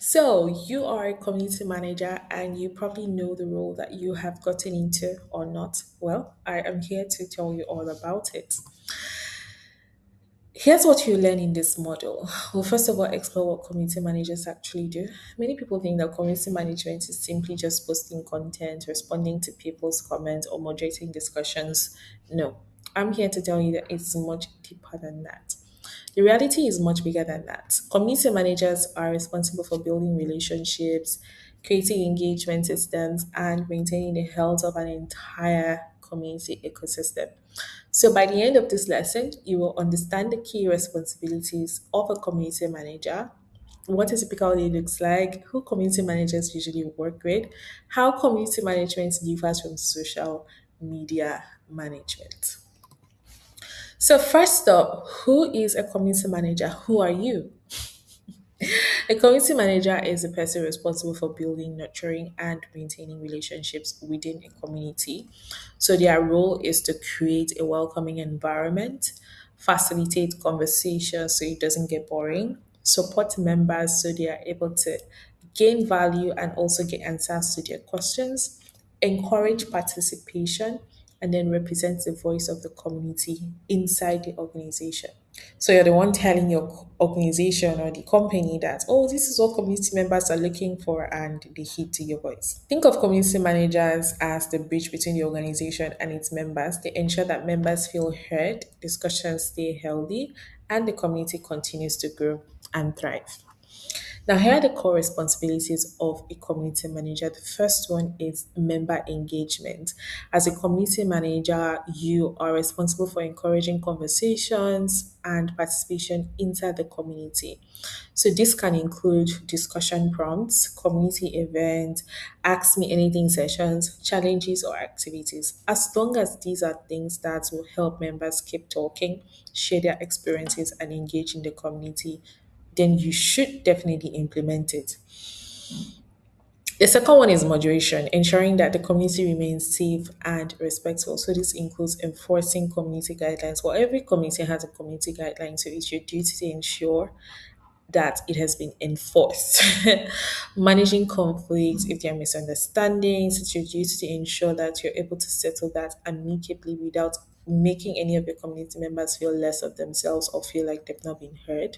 So, you are a community manager and you probably know the role that you have gotten into or not. Well, I am here to tell you all about it. Here's what you learn in this model. We'll first of all explore what community managers actually do. Many people think that community management is simply just posting content, responding to people's comments, or moderating discussions. No, I'm here to tell you that it's much deeper than that. The reality is much bigger than that. Community managers are responsible for building relationships, creating engagement systems, and maintaining the health of an entire community ecosystem. So, by the end of this lesson, you will understand the key responsibilities of a community manager, what a typical day looks like, who community managers usually work with, how community management differs from social media management. So, first up, who is a community manager? Who are you? A community manager is the person responsible for building, nurturing, and maintaining relationships within a community. So, their role is to create a welcoming environment, facilitate conversations so it doesn't get boring, support members so they are able to gain value and also get answers to their questions, encourage participation, and then represent the voice of the community inside the organization. So you're the one telling your organization or the company that, oh, this is what community members are looking for, and they heed to your voice. Think of community managers as the bridge between the organization and its members. They ensure that members feel heard, discussions stay healthy, and the community continues to grow and thrive. Now, here are the core responsibilities of a community manager. The first one is member engagement. As a community manager, you are responsible for encouraging conversations and participation inside the community. So, this can include discussion prompts, community events, ask me anything sessions, challenges, or activities. As long as these are things that will help members keep talking, share their experiences, and engage in the community, then you should definitely implement it. The second one is moderation, ensuring that the community remains safe and respectful. So this includes enforcing community guidelines. Well, every community has a community guideline, so it's your duty to ensure that it has been enforced. Managing conflicts, if there are misunderstandings, it's your duty to ensure that you're able to settle that amicably without making any of your community members feel less of themselves or feel like they've not been heard.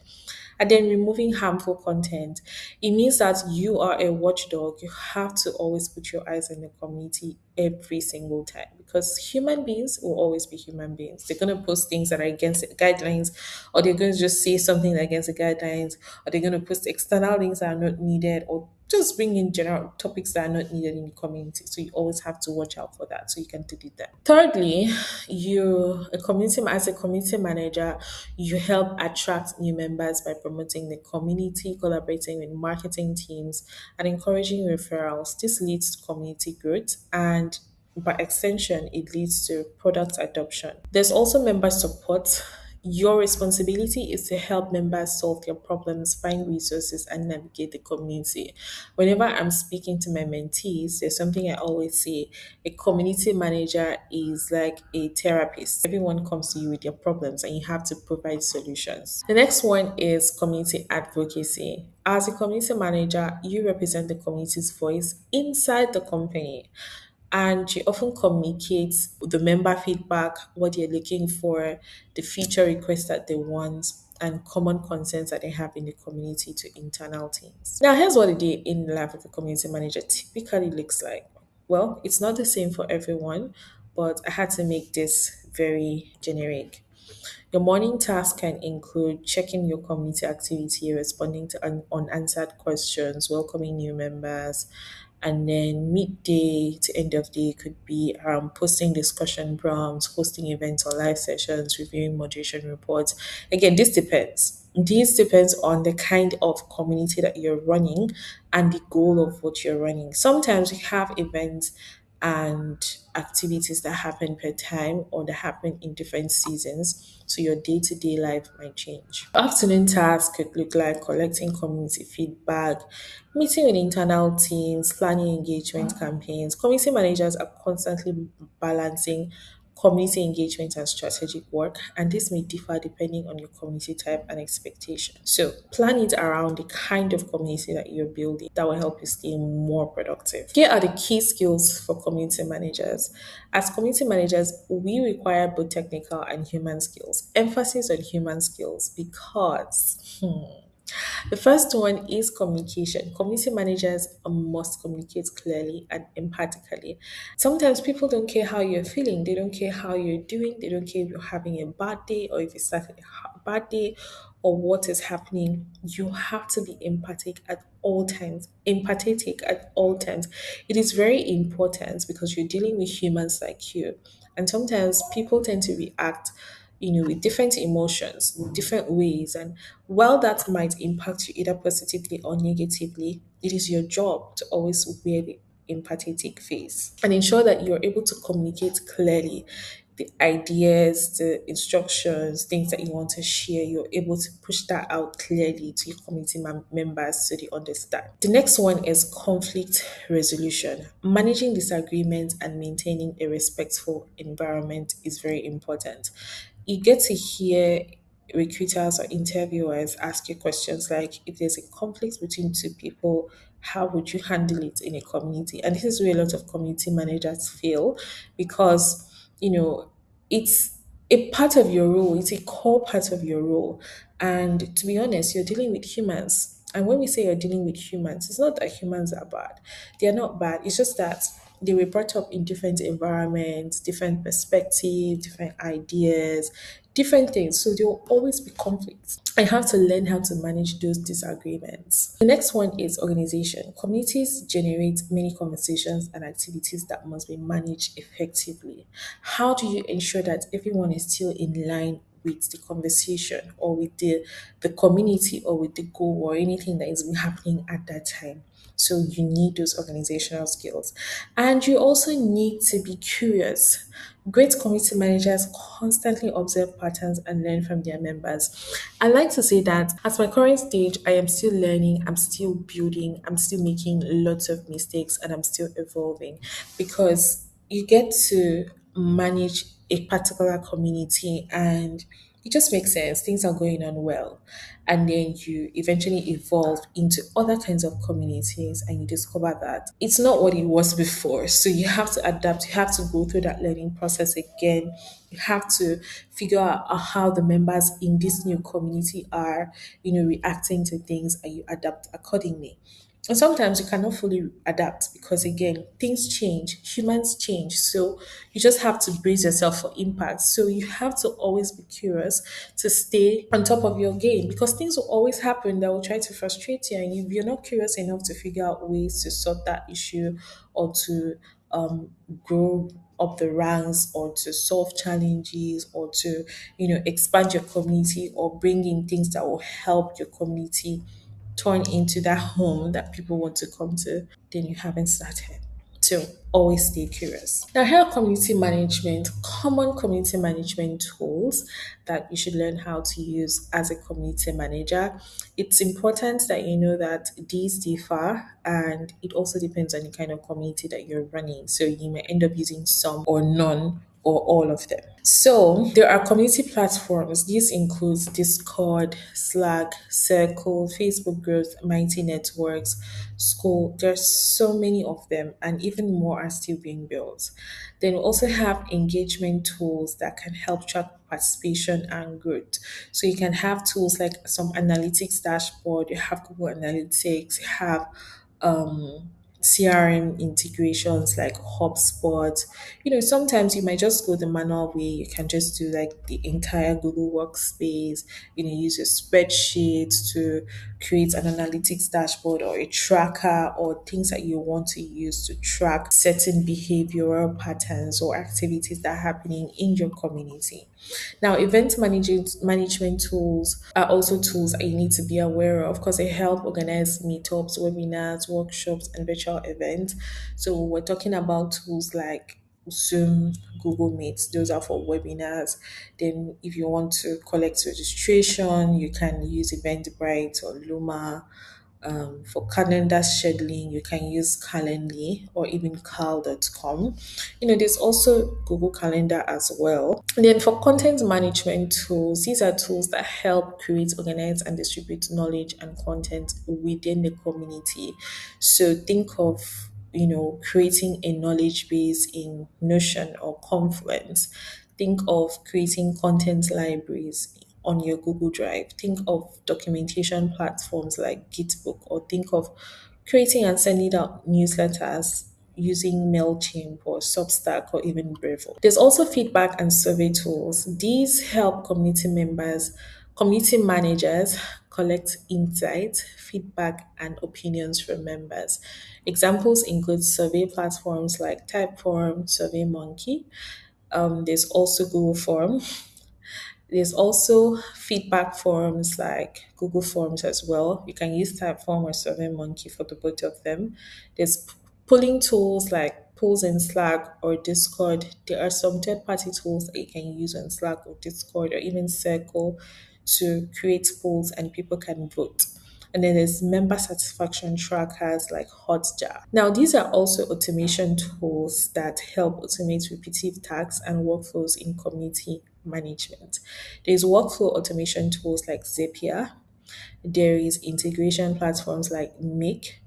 And then removing harmful content. It means that you are a watchdog. You have to always put your eyes on the community every single time because human beings will always be human beings. They're going to post things that are against the guidelines, or they're going to just say something against the guidelines, or they're going to post external links that are not needed, or just bring in general topics that are not needed in the community. So you always have to watch out for that so you can delete them. Thirdly, as a community manager, you help attract new members by promoting the community, collaborating with marketing teams, and encouraging referrals. This leads to community growth and by extension, it leads to product adoption. There's also member support. Your responsibility is to help members solve their problems, find resources, and navigate the community. Whenever I'm speaking to my mentees, there's something I always say: a community manager is like a therapist. Everyone comes to you with their problems, and you have to provide solutions. The next one is community advocacy. As a community manager, you represent the community's voice inside the company, and she often communicates the member feedback, what they're looking for, the feature requests that they want, and common concerns that they have in the community to internal teams. Now, here's what a day in the life of a community manager typically looks like. Well, it's not the same for everyone, but I had to make this very generic. Your morning task can include checking your community activity, responding to unanswered questions, welcoming new members, and then midday to end of day could be posting discussion prompts, hosting events or live sessions, reviewing moderation reports. Again, this depends. This depends on the kind of community that you're running and the goal of what you're running. Sometimes we have events and activities that happen per time or that happen in different seasons. So your day to day life might change. Afternoon tasks could look like collecting community feedback, meeting with internal teams, planning engagement campaigns. Community managers are constantly balancing community engagement and strategic work, and this may differ depending on your community type and expectation. So, plan it around the kind of community that you're building that will help you stay more productive. Here are the key skills for community managers. As community managers, we require both technical and human skills. Emphasis on human skills because the first one is communication. Community managers must communicate clearly and empathically. Sometimes people don't care how you're feeling, they don't care how you're doing, they don't care if you're having a bad day or if it's having a bad day or what is happening. You have to be empathic at all times, empathetic at all times. It is very important because you're dealing with humans like you. And sometimes people tend to react with different emotions, in different ways. And while that might impact you either positively or negatively, it is your job to always wear the empathetic face and ensure that you're able to communicate clearly the ideas, the instructions, things that you want to share, you're able to push that out clearly to your community members so they understand. The next one is conflict resolution. Managing disagreements and maintaining a respectful environment is very important. You get to hear recruiters or interviewers ask you questions like, if there's a conflict between two people, how would you handle it in a community? And this is where a lot of community managers fail because, it's a part of your role, it's a core part of your role. And to be honest, you're dealing with humans. And when we say you're dealing with humans, it's not that humans are bad. They are not bad. It's just that they were brought up in different environments, different perspectives, different ideas, different things. So there will always be conflicts. I have to learn how to manage those disagreements. The next one is organization. Communities generate many conversations and activities that must be managed effectively. How do you ensure that everyone is still in line with the conversation or with the community or with the goal or anything that is happening at that time? So you need those organizational skills. And you also need to be curious. Great community managers constantly observe patterns and learn from their members. I like to say that at my current stage, I am still learning, I'm still building, I'm still making lots of mistakes, and I'm still evolving because you get to manage a particular community and it just makes sense. Things are going on well. And then you eventually evolve into other kinds of communities and you discover that it's not what it was before. So you have to adapt, you have to go through that learning process again. You have to figure out how the members in this new community are, reacting to things and you adapt accordingly. And sometimes you cannot fully adapt because, again, things change, humans change. So you just have to brace yourself for impact. So you have to always be curious to stay on top of your game because things will always happen that will try to frustrate you. And if you're not curious enough to figure out ways to sort that issue or to grow up the ranks or to solve challenges or to, expand your community or bring in things that will help your community turn into that home that people want to come to, then you haven't started. So always stay curious. Now, here are community management, common community management tools that you should learn how to use as a community manager. It's important that you know that these differ and it also depends on the kind of community that you're running. So you may end up using some or none or all of them. So there are community platforms. These includes Discord, Slack, Circle, Facebook groups, Mighty Networks, School. There's so many of them, and even more are still being built. Then we also have engagement tools that can help track participation and growth. So you can have tools like some analytics dashboard. You have Google Analytics. You have CRM integrations like HubSpot. Sometimes you might just go the manual way. You can just do like the entire Google Workspace, use your spreadsheet to create an analytics dashboard or a tracker or things that you want to use to track certain behavioral patterns or activities that are happening in your community. Now, event management tools are also tools that you need to be aware of because they help organize meetups, webinars, workshops, and virtual events. So we're talking about tools like Zoom, Google Meet. Those are for webinars. Then, if you want to collect registration, you can use Eventbrite or Luma For calendar scheduling, you can use Calendly or even cal.com. There's also Google Calendar as well. And then for content management tools, these are tools that help create, organize, and distribute knowledge and content within the community. So think of creating a knowledge base in Notion or Confluence. Think of creating content libraries on your Google Drive. Think of documentation platforms like Gitbook, or think of creating and sending out newsletters using MailChimp or Substack or even Bravo. There's also feedback and survey tools. These help community managers collect insights, feedback, and opinions from members. Examples include survey platforms like Typeform, SurveyMonkey. There's also Google Form. There's also feedback forms like Google Forms as well. You can use Typeform or SurveyMonkey for the both of them. There's polling tools like polls in Slack or Discord. There are some third-party tools that you can use on Slack or Discord or even Circle to create polls and people can vote. And then there's member satisfaction trackers like Hotjar. Now, these are also automation tools that help automate repetitive tasks and workflows in community management. There's workflow automation tools like Zapier. There is integration platforms like Make.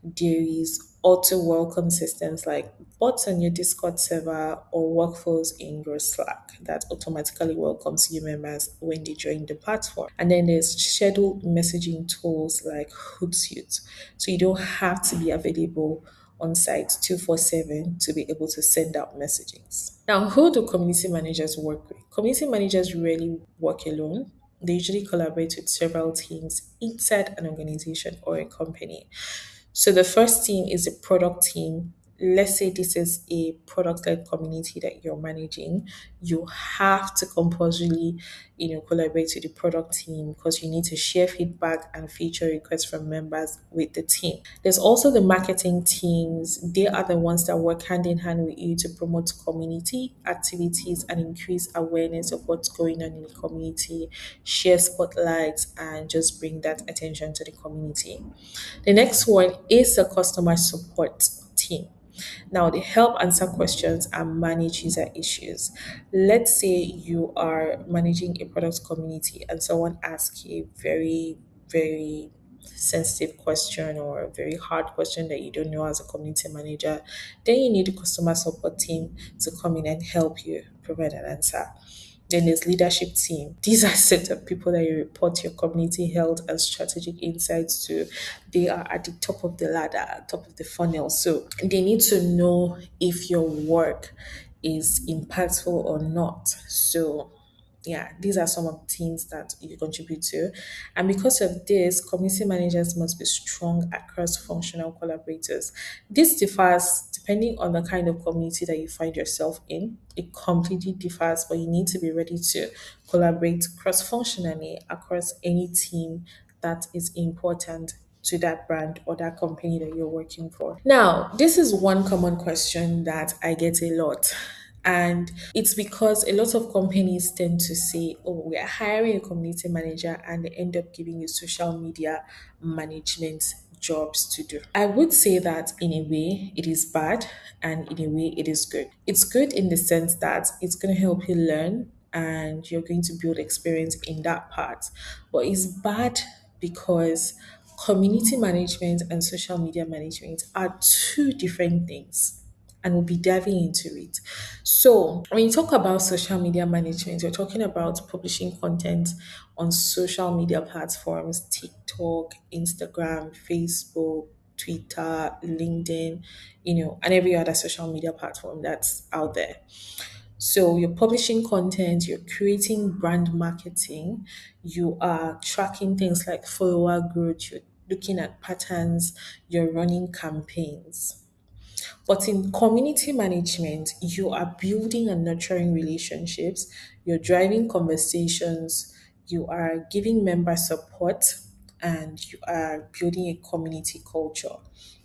There is auto welcome systems like bots on your Discord server or workflows in your Slack that automatically welcomes new members when they join the platform. And then there's scheduled messaging tools like Hootsuite. So you don't have to be available on site 247 to be able to send out messages. Now, who do community managers work with? Community managers rarely work alone. They usually collaborate with several teams inside an organization or a company. So the first team is a product team. Let's say this is a product-led community that you're managing. You have to compulsorily, collaborate with the product team because you need to share feedback and feature requests from members with the team. There's also the marketing teams. They are the ones that work hand in hand with you to promote community activities and increase awareness of what's going on in the community, share spotlights, and just bring that attention to the community. The next one is the customer support team. Now, they help answer questions and manage user issues. Let's say you are managing a product community and someone asks you a very, very sensitive question or a very hard question that you don't know as a community manager, then you need the customer support team to come in and help you provide an answer. Then there's leadership team. These are set of people that you report your community health and strategic insights to. They are at the top of the ladder, top of the funnel. So they need to know if your work is impactful or not. So yeah, these are some of the teams that you contribute to. And because of this, community managers must be strong across functional collaborators. This differs depending on the kind of community that you find yourself in. It completely differs, but you need to be ready to collaborate cross functionally across any team that is important to that brand or that company that you're working for. Now, this is one common question that I get a lot. And it's because a lot of companies tend to say, oh, we are hiring a community manager, and they end up giving you social media management jobs to do. I would say that in a way it is bad and in a way it is good. It's good in the sense that it's going to help you learn and you're going to build experience in that part. But it's bad because community management and social media management are two different things, and we'll be diving into it. So, when you talk about social media management, you're talking about publishing content on social media platforms: TikTok, Instagram, Facebook, Twitter, LinkedIn, and every other social media platform that's out there. So you're publishing content, you're creating brand marketing, you are tracking things like follower growth, you're looking at patterns, you're running campaigns. But in community management, you are building and nurturing relationships, you're driving conversations, you are giving member support, and you are building a community culture.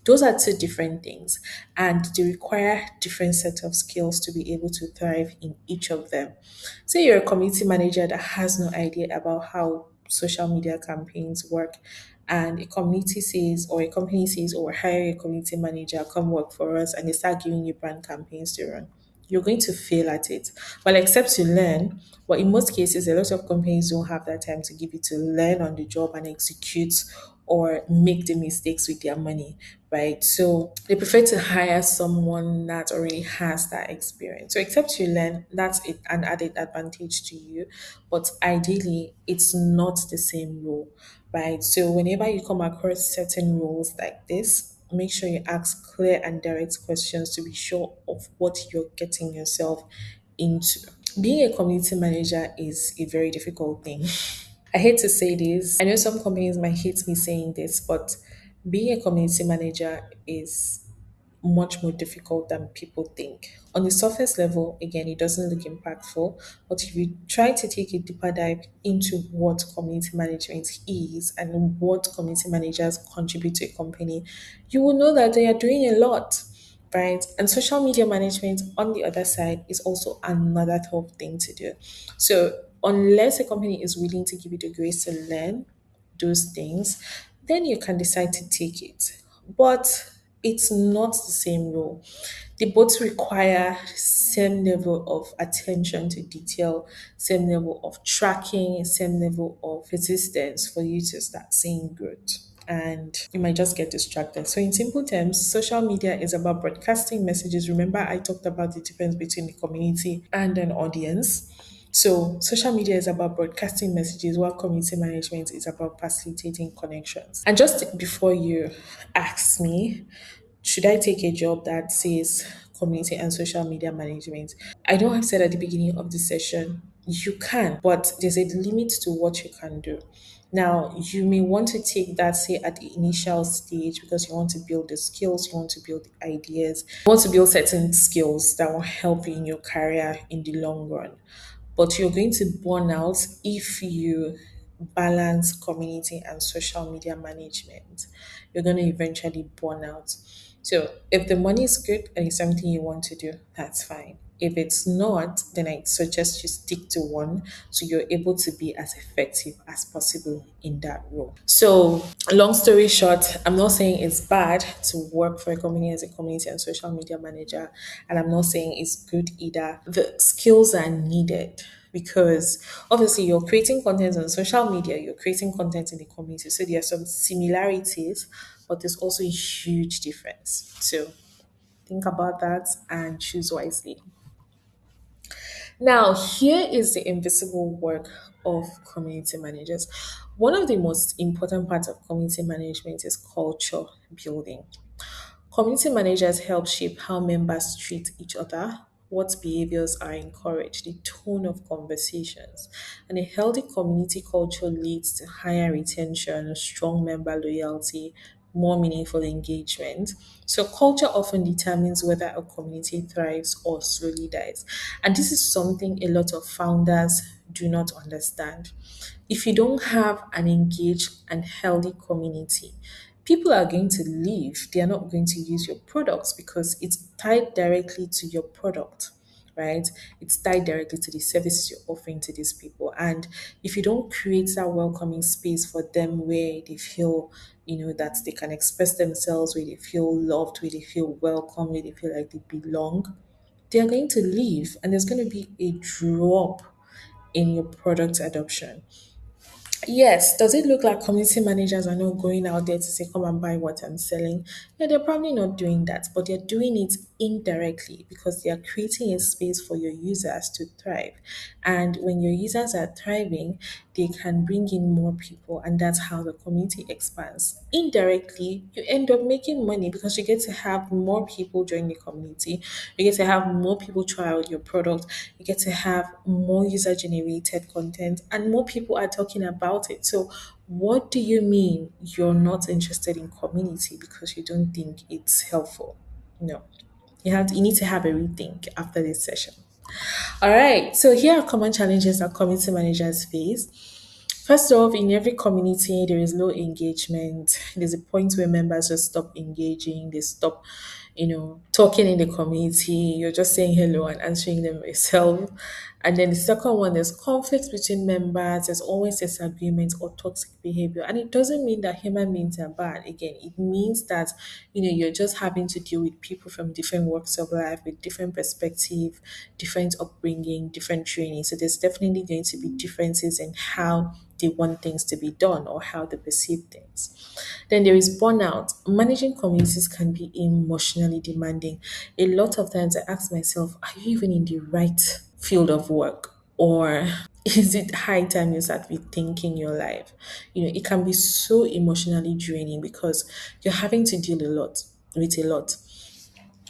Those are two different things, and they require different set of skills to be able to thrive in each of them. Say you're a community manager that has no idea about how social media campaigns work and a community says, or a company says, or hire a community manager, come work for us, and they start giving you brand campaigns to run, you're going to fail at it. Well, except you learn, but in most cases, a lot of companies don't have that time to give you to learn on the job and execute or make the mistakes with their money, right? So they prefer to hire someone that already has that experience. So except you learn, that's an added advantage to you. But ideally, it's not the same role, right? So whenever you come across certain roles like this, make sure you ask clear and direct questions to be sure of what you're getting yourself into. Being a community manager is a very difficult thing. I hate to say this. I know some companies might hate me saying this, but being a community manager is much more difficult than people think. On the surface level, again, it doesn't look impactful, but if you try to take a deeper dive into what community management is and what community managers contribute to a company, you will know that they are doing a lot, right? And social media management, on the other side, is also another tough thing to do. So, unless a company is willing to give you the grace to learn those things, then you can decide to take it. But it's not the same role. They both require same level of attention to detail, same level of tracking, same level of resistance for you to start seeing growth. And you might just get distracted. So, in simple terms, social media is about broadcasting messages. Remember, I talked about the difference between the community and an audience. So, social media is about broadcasting messages, while community management is about facilitating connections. And just before you ask me, should I take a job that says community and social media management? I know I've said at the beginning of the session, you can, but there's a limit to what you can do. Now, you may want to take that, say, at the initial stage because you want to build the skills, you want to build the ideas, you want to build certain skills that will help you in your career in the long run. But you're going to burn out if you balance community and social media management. You're going to eventually burn out. So if the money is good and it's something you want to do, that's fine. If it's not, then I suggest you stick to one so you're able to be as effective as possible in that role. So, long story short, I'm not saying it's bad to work for a company as a community and social media manager, and I'm not saying it's good either. The skills are needed because obviously you're creating content on social media, you're creating content in the community. So, there are some similarities, but there's also a huge difference. So, think about that and choose wisely. Now, here is the invisible work of community managers. One of the most important parts of community management is culture building. Community managers help shape how members treat each other, what behaviors are encouraged, the tone of conversations. And a healthy community culture leads to higher retention, strong member loyalty, more meaningful engagement. So, culture often determines whether a community thrives or slowly dies. And this is something a lot of founders do not understand. If you don't have an engaged and healthy community, people are going to leave. They are not going to use your products because it's tied directly to your product, right? It's tied directly to the services you're offering to these people. And if you don't create that welcoming space for them where they feel, that they can express themselves, where they feel loved, where they feel welcome, where they feel like they belong, they are going to leave and there's going to be a drop in your product adoption. Yes, does it look like community managers are not going out there to say, come and buy what I'm selling? Yeah, they're probably not doing that, but they're doing it indirectly because they are creating a space for your users to thrive. And when your users are thriving, they can bring in more people, and that's how the community expands. Indirectly, you end up making money because you get to have more people join the community, you get to have more people try out your product, you get to have more user generated content, and more people are talking about it. So, what do you mean you're not interested in community because you don't think it's helpful? No. You need to have a rethink after this session. All right. So here are common challenges that community managers face. First off, in every community, there is low engagement. There's a point where members just stop engaging. They stop, talking in the community, you're just saying hello and answering them yourself. And then the second one is conflicts between members. There's always disagreement or toxic behavior. And it doesn't mean that human beings are bad. Again, it means that, you're just having to deal with people from different walks of life with different perspective, different upbringing, different training. So there's definitely going to be differences in how they want things to be done or how they perceive things. Then there is burnout. Managing communities can be emotionally demanding. A lot of times I ask myself, are you even in the right field of work? Or is it high time you start rethinking your life? It can be so emotionally draining because you're having to deal with a lot.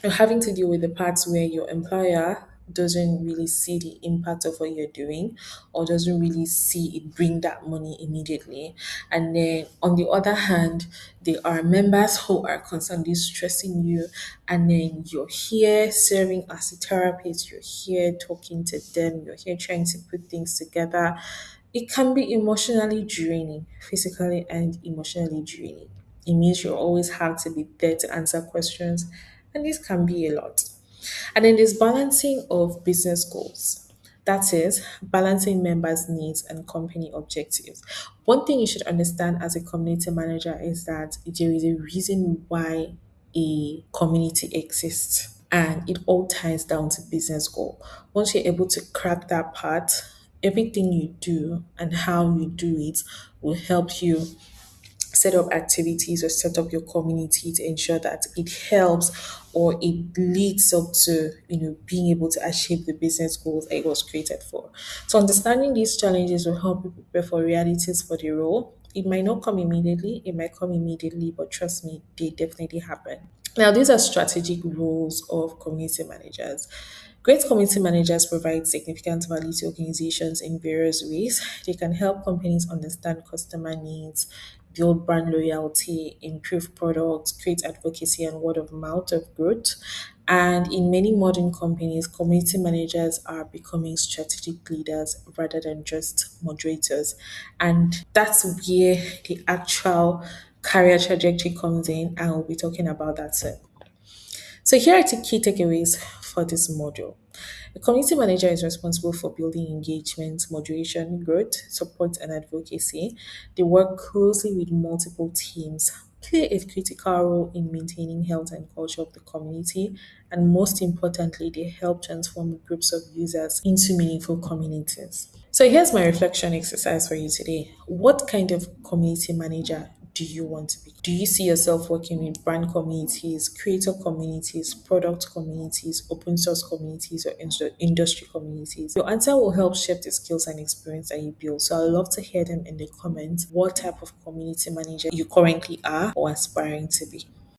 You're having to deal with the parts where your employer doesn't really see the impact of what you're doing or doesn't really see it bring that money immediately. And then on the other hand, there are members who are constantly stressing you, and then you're here serving as a therapist, you're here talking to them, you're here trying to put things together. It can be emotionally draining, physically and emotionally draining. It means you always have to be there to answer questions, and this can be a lot. And then there's balancing of business goals. That is, balancing members' needs and company objectives. One thing you should understand as a community manager is that there is a reason why a community exists. And it all ties down to business goal. Once you're able to crack that part, everything you do and how you do it will help you set up activities or set up your community to ensure that it helps or it leads up to being able to achieve the business goals that it was created for. So understanding these challenges will help you prepare for realities for the role. It might not come immediately, it might come immediately, but trust me, they definitely happen. Now, these are strategic roles of community managers. Great community managers provide significant value to organizations in various ways. They can help companies understand customer needs, build brand loyalty, improve products, create advocacy and word of mouth of growth. And in many modern companies, community managers are becoming strategic leaders rather than just moderators. And that's where the actual career trajectory comes in, and we'll be talking about that soon. So here are the key takeaways for this module. A community manager is responsible for building engagement, moderation, growth, support, and advocacy. They work closely with multiple teams, play a critical role in maintaining health and culture of the community, and most importantly, they help transform groups of users into meaningful communities. So here's my reflection exercise for you today. What kind of community manager do you want to be? Do you see yourself working with brand communities, creator communities, product communities, open source communities, or industry communities? Your answer will help shape the skills and experience that you build. So I'd love to hear them in the comments. What type of community manager you currently are or aspiring to be?